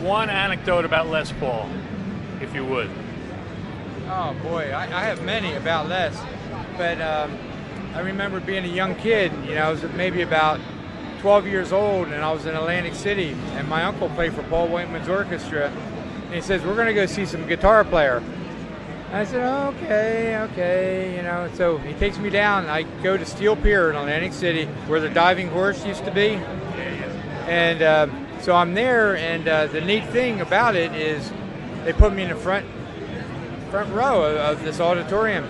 one anecdote about Les Paul, if you would. Oh boy, I have many about Les, but I remember being a young kid. You know, I was maybe about 12 years old, and I was in Atlantic City, and my uncle played for Paul Whiteman's orchestra, and he says, "We're going to go see some guitar player." And I said, okay, you know. So he takes me down, and I go to Steel Pier in Atlantic City, where the Diving Horse used to be. And so I'm there, and the neat thing about it is they put me in the front row of this auditorium.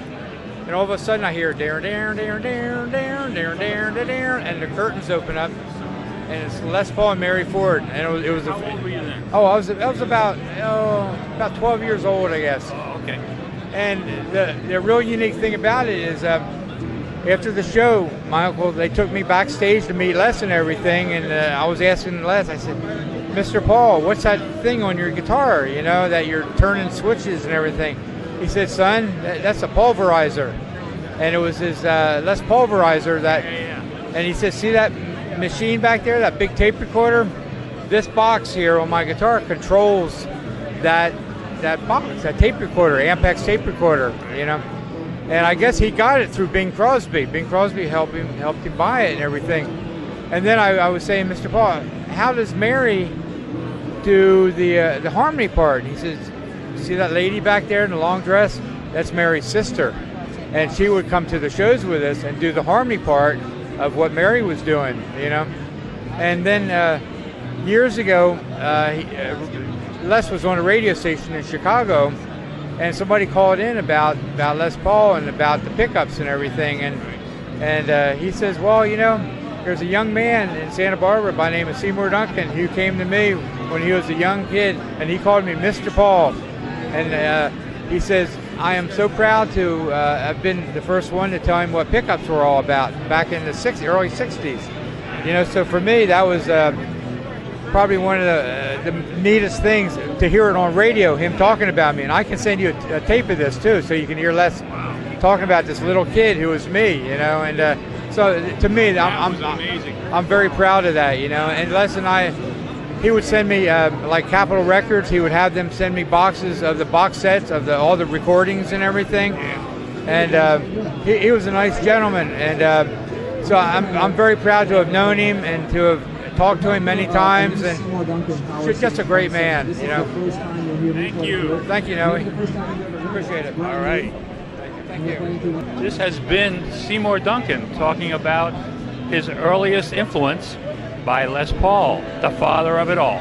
And all of a sudden I hear down, down, down, down, down, down, down, down, and the curtains open up, and it's Les Paul and Mary Ford. And it was How old were you then? Oh, I was about 12 years old, I guess. Oh, okay. And the real unique thing about it is after the show, my uncle, they took me backstage to meet Les and everything, and I was asking Les, I said, "Mr. Paul, what's that thing on your guitar, you know, that you're turning switches and everything?" He said, "Son, that's a pulverizer." And it was his Les pulverizer that, and he said, "See that machine back there, that big tape recorder? This box here on my guitar controls that box, that tape recorder, Ampex tape recorder, you know." And I guess he got it through Bing Crosby. Bing Crosby helped him buy it and everything. And then I was saying, "Mr. Paul, how does Mary do the harmony part?" And he says, "See that lady back there in the long dress? That's Mary's sister. And she would come to the shows with us and do the harmony part of what Mary was doing, you know." And then years ago, Les was on a radio station in Chicago, and somebody called in about Les Paul and about the pickups and everything. And he says, "Well, you know, there's a young man in Santa Barbara by the name of Seymour Duncan who came to me when he was a young kid, and he called me Mr. Paul. And he says, I am so proud to have been the first one to tell him what pickups were all about back in the early 60s. You know, so for me, that was probably one of the neatest things to hear it on radio, him talking about me. And I can send you a tape of this, too, so you can hear Les talking about this little kid who was me, you know. And so to me, I'm very proud of that, you know. And Les and I, he would send me, like Capitol Records, he would have them send me boxes of the box sets of all the recordings and everything. And he was a nice gentleman. And so I'm very proud to have known him and to have talked to him many times. And he's just a great man, you know. Thank you. Thank you, Noe. Appreciate it. All right. Thank you. This has been Seymour Duncan talking about his earliest influence by Les Paul, the father of it all.